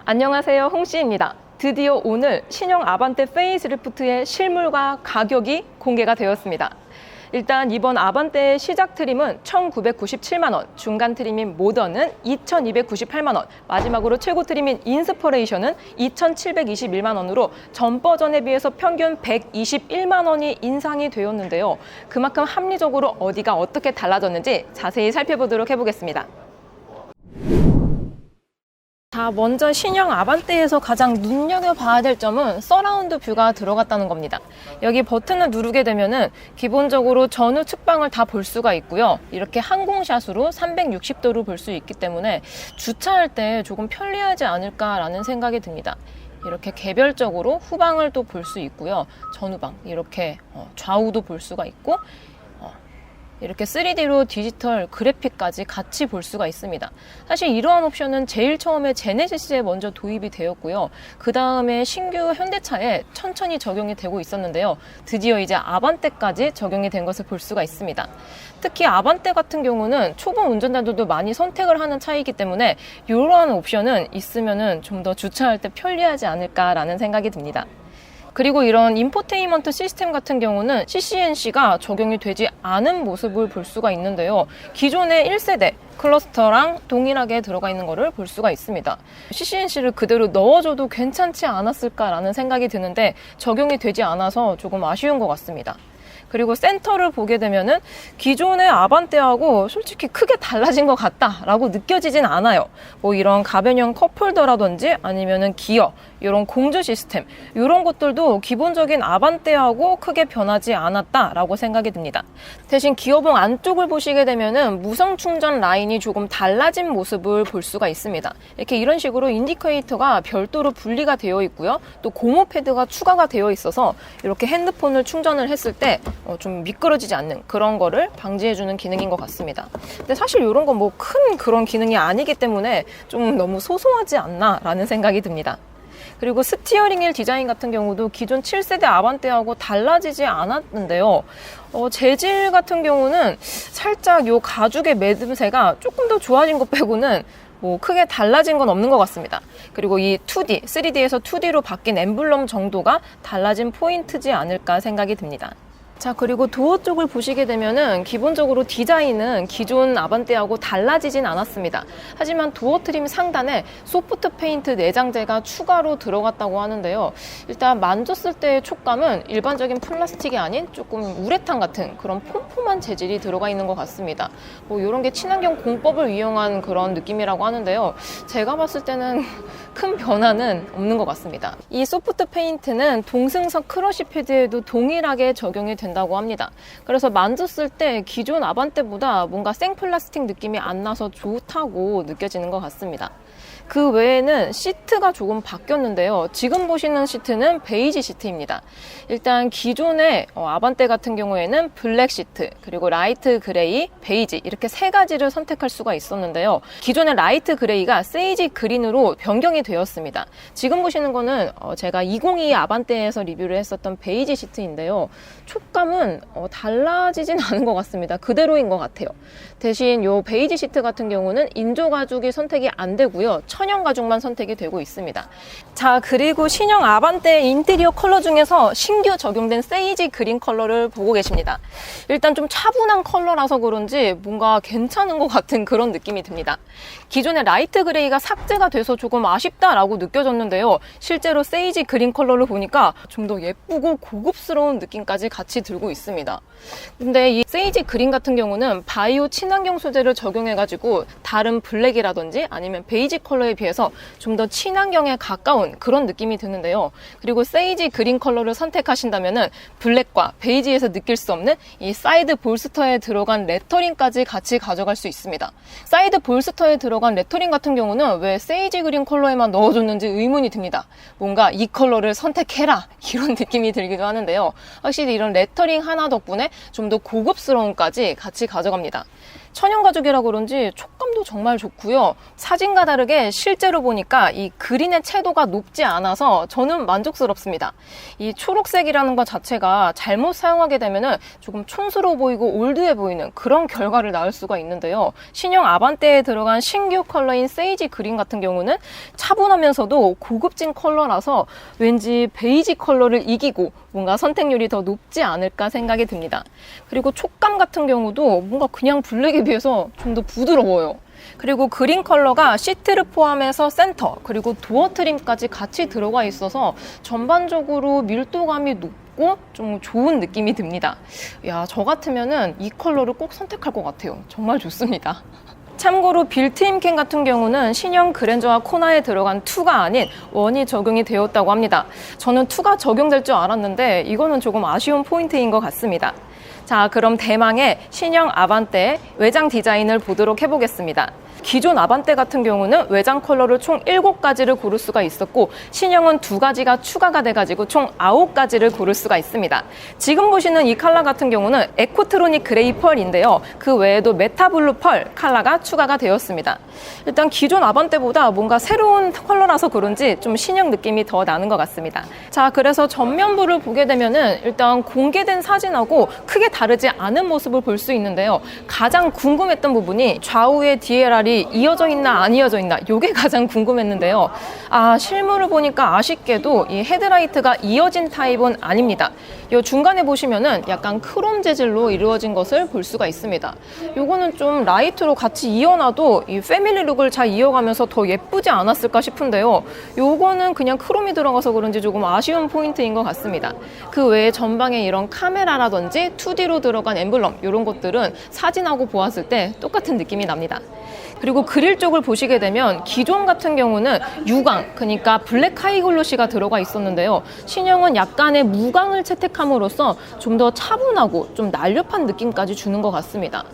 안녕하세요, 홍씨입니다. 드디어 오늘 신형 아반떼 페이스리프트의 실물과 가격이 공개가 되었습니다. 일단 이번 아반떼의 시작 트림은 1997만원, 중간 트림인 모던은 2298만원, 마지막으로 최고 트림인 인스퍼레이션은 2721만원으로 전 버전에 비해서 평균 121만원이 인상이 되었는데요. 그만큼 합리적으로 어디가 어떻게 달라졌는지 자세히 살펴보도록 해보겠습니다. 자, 먼저 신형 아반떼에서 가장 눈여겨봐야 될 점은 서라운드 뷰가 들어갔다는 겁니다. 여기 버튼을 누르게 되면은 기본적으로 전후 측방을 다 볼 수가 있고요. 이렇게 항공샷으로 360도로 볼 수 있기 때문에 주차할 때 조금 편리하지 않을까라는 생각이 듭니다. 이렇게 개별적으로 후방을 또 볼 수 있고요. 전후방 이렇게 좌우도 볼 수가 있고 이렇게 3D로 디지털 그래픽까지 같이 볼 수가 있습니다. 사실 이러한 옵션은 제일 처음에 제네시스에 먼저 도입이 되었고요. 그 다음에 신규 현대차에 천천히 적용이 되고 있었는데요. 드디어 이제 아반떼까지 적용이 된 것을 볼 수가 있습니다. 특히 아반떼 같은 경우는 초보 운전자들도 많이 선택을 하는 차이기 때문에 이러한 옵션은 있으면은 좀 더 주차할 때 편리하지 않을까라는 생각이 듭니다. 그리고 이런 인포테인먼트 시스템 같은 경우는 CCNC가 적용이 되지 않은 모습을 볼 수가 있는데요. 기존의 1세대 클러스터랑 동일하게 들어가 있는 것을 볼 수가 있습니다. CCNC를 그대로 넣어줘도 괜찮지 않았을까라는 생각이 드는데 적용이 되지 않아서 조금 아쉬운 것 같습니다. 그리고 센터를 보게 되면은 기존의 아반떼하고 솔직히 크게 달라진 것 같다라고 느껴지진 않아요. 뭐 이런 가변형 컵홀더라든지 아니면은 기어, 이런 공조 시스템, 이런 것들도 기본적인 아반떼하고 크게 변하지 않았다라고 생각이 듭니다. 대신 기어봉 안쪽을 보시게 되면은 무선 충전 라인이 조금 달라진 모습을 볼 수가 있습니다. 이렇게 이런 식으로 인디케이터가 별도로 분리가 되어 있고요. 또 고무 패드가 추가가 되어 있어서 이렇게 핸드폰을 충전을 했을 때 좀 미끄러지지 않는 그런 거를 방지해주는 기능인 것 같습니다. 근데 사실 이런 건 뭐 큰 그런 기능이 아니기 때문에 좀 너무 소소하지 않나 라는 생각이 듭니다. 그리고 스티어링 휠 디자인 같은 경우도 기존 7세대 아반떼하고 달라지지 않았는데요. 재질 같은 경우는 살짝 요 가죽의 매듭새가 조금 더 좋아진 것 빼고는 뭐 크게 달라진 건 없는 것 같습니다. 그리고 이 2D, 3D에서 2D로 바뀐 엠블럼 정도가 달라진 포인트지 않을까 생각이 듭니다. 자, 그리고 도어 쪽을 보시게 되면은 기본적으로 디자인은 기존 아반떼하고 달라지진 않았습니다. 하지만 도어 트림 상단에 소프트 페인트 내장재가 추가로 들어갔다고 하는데요. 일단 만졌을 때의 촉감은 일반적인 플라스틱이 아닌 조금 우레탄 같은 그런 폼폼한 재질이 들어가 있는 것 같습니다. 뭐 이런 게 친환경 공법을 이용한 그런 느낌이라고 하는데요. 제가 봤을 때는 큰 변화는 없는 것 같습니다. 이 소프트 페인트는 동승석 크러쉬 패드에도 동일하게 적용이 된다고 합니다. 그래서 만졌을 때 기존 아반떼보다 뭔가 생플라스틱 느낌이 안 나서 좋다고 느껴지는 것 같습니다. 그 외에는 시트가 조금 바뀌었는데요. 지금 보시는 시트는 베이지 시트입니다. 일단 기존의 아반떼 같은 경우에는 블랙 시트, 그리고 라이트 그레이, 베이지 이렇게 세 가지를 선택할 수가 있었는데요. 기존의 라이트 그레이가 세이지 그린으로 변경이 되었습니다. 지금 보시는 거는 제가 2022 아반떼에서 리뷰를 했었던 베이지 시트인데요. 촉감은 달라지진 않은 것 같습니다. 그대로인 것 같아요. 대신 이 베이지 시트 같은 경우는 인조 가죽이 선택이 안 되고요. 천연 가죽만 선택이 되고 있습니다. 자, 그리고 신형 아반떼 인테리어 컬러 중에서 신규 적용된 세이지 그린 컬러를 보고 계십니다. 일단 좀 차분한 컬러라서 그런지 뭔가 괜찮은 것 같은 그런 느낌이 듭니다. 기존의 라이트 그레이가 삭제가 돼서 조금 아쉽다라고 느껴졌는데요. 실제로 세이지 그린 컬러를 보니까 좀 더 예쁘고 고급스러운 느낌까지 같이 들고 있습니다. 근데 이 세이지 그린 같은 경우는 바이오 친환경 소재를 적용해가지고 다른 블랙이라든지 아니면 베이지 컬러에 비해서 좀 더 친환경에 가까운 그런 느낌이 드는데요. 그리고 세이지 그린 컬러를 선택하신다면은 블랙과 베이지에서 느낄 수 없는 이 사이드 볼스터에 들어간 레터링까지 같이 가져갈 수 있습니다. 사이드 볼스터에 들어간 레터링 같은 경우는 왜 세이지 그린 컬러에만 넣어줬는지 의문이 듭니다. 뭔가 이 컬러를 선택해라 이런 느낌이 들기도 하는데요. 확실히 이런 레터링 하나 덕분에 좀 더 고급스러움까지 같이 가져갑니다. 천연 가죽이라 그런지 촉감도 정말 좋고요. 사진과 다르게 실제로 보니까 이 그린의 채도가 높지 않아서 저는 만족스럽습니다. 이 초록색이라는 것 자체가 잘못 사용하게 되면은 조금 촌스러워 보이고 올드해 보이는 그런 결과를 낳을 수가 있는데요. 신형 아반떼에 들어간 신규 컬러인 세이지 그린 같은 경우는 차분하면서도 고급진 컬러라서 왠지 베이지 컬러를 이기고 뭔가 선택률이 더 높지 않을까 생각이 듭니다. 그리고 촉감 같은 경우도 뭔가 그냥 블랙에 비해서 좀 더 부드러워요. 그리고 그린 컬러가 시트를 포함해서 센터 그리고 도어 트림까지 같이 들어가 있어서 전반적으로 밀도감이 높고 좀 좋은 느낌이 듭니다. 야, 저 같으면은 이 컬러를 꼭 선택할 것 같아요. 정말 좋습니다. 참고로 빌트인 캔 같은 경우는 신형 그랜저와 코나에 들어간 2가 아닌 1이 적용이 되었다고 합니다. 저는 2가 적용될 줄 알았는데 이거는 조금 아쉬운 포인트인 것 같습니다. 자, 그럼 대망의 신형 아반떼 외장 디자인을 보도록 해보겠습니다. 기존 아반떼 같은 경우는 외장 컬러를 총 7가지를 고를 수가 있었고 신형은 2가지가 추가가 돼가지고 총 9가지를 고를 수가 있습니다. 지금 보시는 이 컬러 같은 경우는 에코트로닉 그레이 펄인데요. 그 외에도 메타블루 펄 컬러가 추가가 되었습니다. 일단 기존 아반떼보다 뭔가 새로운 컬러라서 그런지 좀 신형 느낌이 더 나는 것 같습니다. 자, 그래서 전면부를 보게 되면은 일단 공개된 사진하고 크게 다르지 않은 모습을 볼 수 있는데요. 가장 궁금했던 부분이 좌우에 DLR이 이어져 있나 안 이어져 있나 이게 가장 궁금했는데요. 실물을 보니까 아쉽게도 이 헤드라이트가 이어진 타입은 아닙니다. 이 중간에 보시면은 약간 크롬 재질로 이루어진 것을 볼 수가 있습니다. 요거는 좀 라이트로 같이 이어놔도 이 패밀리 룩을 잘 이어가면서 더 예쁘지 않았을까 싶은데요. 요거는 그냥 크롬이 들어가서 그런지 조금 아쉬운 포인트인 것 같습니다. 그 외에 전방에 이런 카메라라든지 2D로 들어간 엠블럼 이런 것들은 사진하고 보았을 때 똑같은 느낌이 납니다. 그리고 그릴 쪽을 보시게 되면 기존 같은 경우는 유광, 그러니까 블랙 하이글로시가 들어가 있었는데요. 신형은 약간의 무광을 채택함으로써 좀 더 차분하고 좀 날렵한 느낌까지 주는 것 같습니다.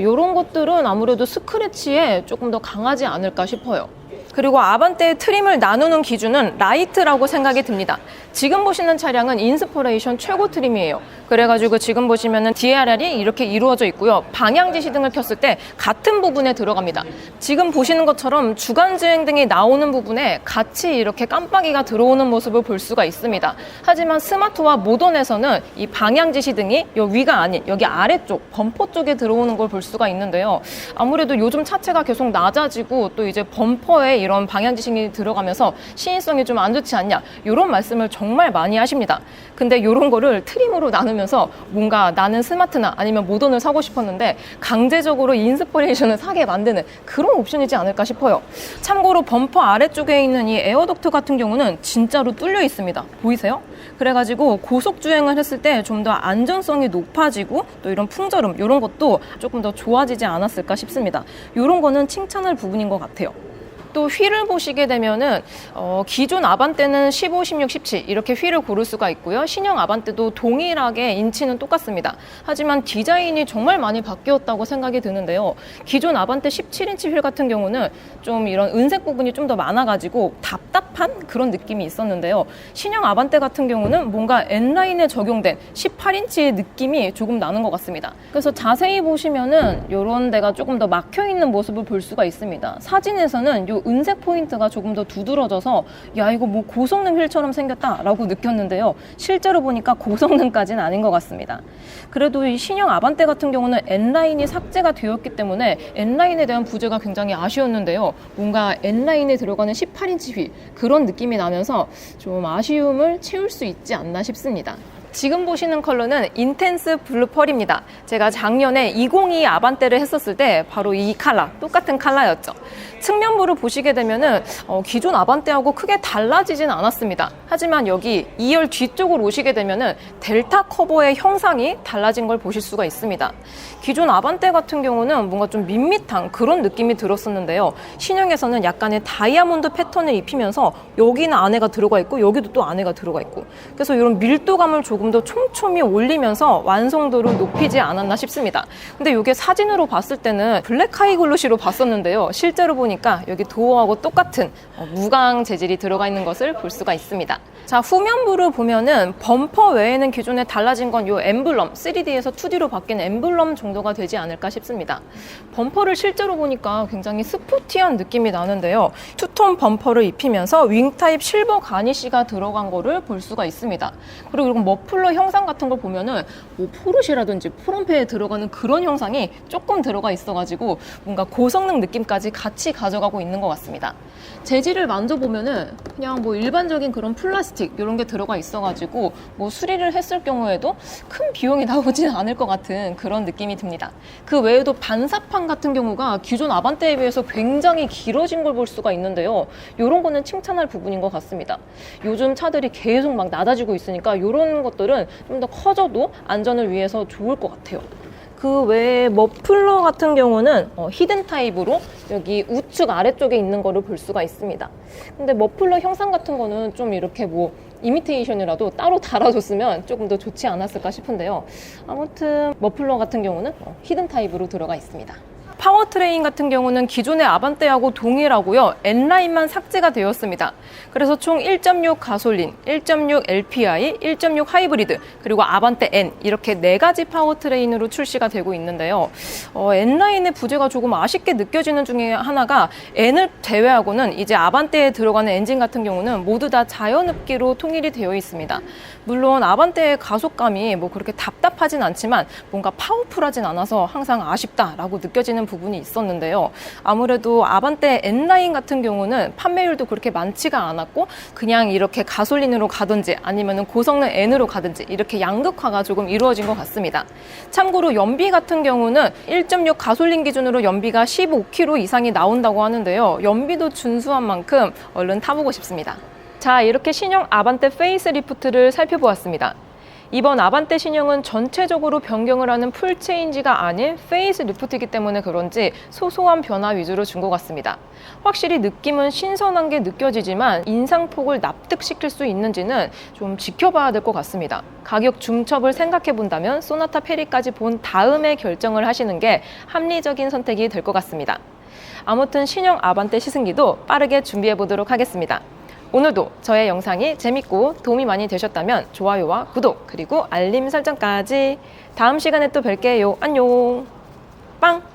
이런 것들은 아무래도 스크래치에 조금 더 강하지 않을까 싶어요. 그리고 아반떼의 트림을 나누는 기준은 라이트라고 생각이 듭니다. 지금 보시는 차량은 인스퍼레이션 최고 트림이에요. 그래가지고 지금 보시면은 DRL이 이렇게 이루어져 있고요. 방향지시 등을 켰을 때 같은 부분에 들어갑니다. 지금 보시는 것처럼 주간주행 등이 나오는 부분에 같이 이렇게 깜빡이가 들어오는 모습을 볼 수가 있습니다. 하지만 스마트와 모던에서는 이 방향지시 등이 여기 위가 아닌 여기 아래쪽 범퍼 쪽에 들어오는 걸 볼 수가 있는데요. 아무래도 요즘 차체가 계속 낮아지고 또 이제 범퍼에 이런 방향지시등이 들어가면서 시인성이 좀 안 좋지 않냐 이런 말씀을 정말 많이 하십니다. 근데 이런 거를 트림으로 나누면서 뭔가 나는 스마트나 아니면 모던을 사고 싶었는데 강제적으로 인스퍼레이션을 사게 만드는 그런 옵션이지 않을까 싶어요. 참고로 범퍼 아래쪽에 있는 이 에어덕트 같은 경우는 진짜로 뚫려 있습니다. 보이세요? 그래가지고 고속주행을 했을 때 좀 더 안전성이 높아지고 또 이런 풍절음 이런 것도 조금 더 좋아지지 않았을까 싶습니다. 이런 거는 칭찬할 부분인 것 같아요. 또 휠을 보시게 되면은 기존 아반떼는 15, 16, 17 이렇게 휠을 고를 수가 있고요. 신형 아반떼도 동일하게 인치는 똑같습니다. 하지만 디자인이 정말 많이 바뀌었다고 생각이 드는데요. 기존 아반떼 17인치 휠 같은 경우는 좀 이런 은색 부분이 좀 더 많아가지고 답답한 그런 느낌이 있었는데요. 신형 아반떼 같은 경우는 뭔가 N라인에 적용된 18인치의 느낌이 조금 나는 것 같습니다. 그래서 자세히 보시면은 이런 데가 조금 더 막혀있는 모습을 볼 수가 있습니다. 사진에서는 요 은색 포인트가 조금 더 두드러져서 야 이거 뭐 고성능 휠처럼 생겼다라고 느꼈는데요. 실제로 보니까 고성능까지는 아닌 것 같습니다. 그래도 이 신형 아반떼 같은 경우는 N라인이 삭제가 되었기 때문에 N라인에 대한 부재가 굉장히 아쉬웠는데요. 뭔가 N라인에 들어가는 18인치 휠 그런 느낌이 나면서 좀 아쉬움을 채울 수 있지 않나 싶습니다. 지금 보시는 컬러는 인텐스 블루 펄입니다. 제가 작년에 202 아반떼를 했었을 때 바로 이 컬러, 똑같은 컬러였죠. 측면부를 보시게 되면은 기존 아반떼하고 크게 달라지진 않았습니다. 하지만 여기 2열 뒤쪽으로 오시게 되면은 델타 커버의 형상이 달라진 걸 보실 수가 있습니다. 기존 아반떼 같은 경우는 뭔가 좀 밋밋한 그런 느낌이 들었었는데요. 신형에서는 약간의 다이아몬드 패턴을 입히면서 여기는 안에가 들어가 있고 여기도 또 안에가 들어가 있고 그래서 이런 밀도감을 조금 조금 더 촘촘히 올리면서 완성도를 높이지 않았나 싶습니다. 근데 이게 사진으로 봤을 때는 블랙 하이글로시로 봤었는데요. 실제로 보니까 여기 도어하고 똑같은 무광 재질이 들어가 있는 것을 볼 수가 있습니다. 자, 후면부를 보면은 범퍼 외에는 기존에 달라진 건 이 엠블럼, 3D에서 2D로 바뀐 엠블럼 정도가 되지 않을까 싶습니다. 범퍼를 실제로 보니까 굉장히 스포티한 느낌이 나는데요. 투톤 범퍼를 입히면서 윙 타입 실버 가니쉬가 들어간 거를 볼 수가 있습니다. 그리고 이런 머플러 형상 같은 걸 보면은 뭐 포르쉐라든지 포럼페에 들어가는 그런 형상이 조금 들어가 있어가지고 뭔가 고성능 느낌까지 같이 가져가고 있는 것 같습니다. 재질을 만져보면은 그냥 뭐 일반적인 그런 플라스틱 이런 게 들어가 있어가지고 뭐 수리를 했을 경우에도 큰 비용이 나오진 않을 것 같은 그런 느낌이 듭니다. 그 외에도 반사판 같은 경우가 기존 아반떼에 비해서 굉장히 길어진 걸 볼 수가 있는데요. 이런 거는 칭찬할 부분인 것 같습니다. 요즘 차들이 계속 막 낮아지고 있으니까 이런 것들은 좀 더 커져도 안전을 위해서 좋을 것 같아요. 그 외에 머플러 같은 경우는 히든 타입으로 여기 우측 아래쪽에 있는 거를 볼 수가 있습니다. 근데 머플러 형상 같은 거는 좀 이렇게 뭐 이미테이션이라도 따로 달아줬으면 조금 더 좋지 않았을까 싶은데요. 아무튼 머플러 같은 경우는 히든 타입으로 들어가 있습니다. 파워트레인 같은 경우는 기존의 아반떼하고 동일하고요. N라인만 삭제가 되었습니다. 그래서 총 1.6 가솔린, 1.6 LPI, 1.6 하이브리드, 그리고 아반떼 N 이렇게 4가지 파워트레인으로 출시가 되고 있는데요. N라인의 부재가 조금 아쉽게 느껴지는 중에 하나가 N을 제외하고는 이제 아반떼에 들어가는 엔진 같은 경우는 모두 다 자연흡기로 통일이 되어 있습니다. 물론 아반떼의 가속감이 뭐 그렇게 답답하진 않지만 뭔가 파워풀하진 않아서 항상 아쉽다라고 느껴지는 부분이 있었는데요. 아무래도 아반떼 N라인 같은 경우는 판매율도 그렇게 많지가 않았고 그냥 이렇게 가솔린으로 가든지 아니면 고성능 N으로 가든지 이렇게 양극화가 조금 이루어진 것 같습니다. 참고로 연비 같은 경우는 1.6 가솔린 기준으로 연비가 15km 이상이 나온다고 하는데요. 연비도 준수한 만큼 얼른 타보고 싶습니다. 자, 이렇게 신형 아반떼 페이스리프트를 살펴보았습니다. 이번 아반떼 신형은 전체적으로 변경을 하는 풀체인지가 아닌 페이스리프트이기 때문에 그런지 소소한 변화 위주로 준 것 같습니다. 확실히 느낌은 신선한 게 느껴지지만 인상폭을 납득시킬 수 있는지는 좀 지켜봐야 될 것 같습니다. 가격 중첩을 생각해 본다면 소나타 페리까지 본 다음에 결정을 하시는 게 합리적인 선택이 될 것 같습니다. 아무튼 신형 아반떼 시승기도 빠르게 준비해 보도록 하겠습니다. 오늘도 저의 영상이 재밌고 도움이 많이 되셨다면 좋아요와 구독 그리고 알림 설정까지. 다음 시간에 또 뵐게요. 안녕. 빵!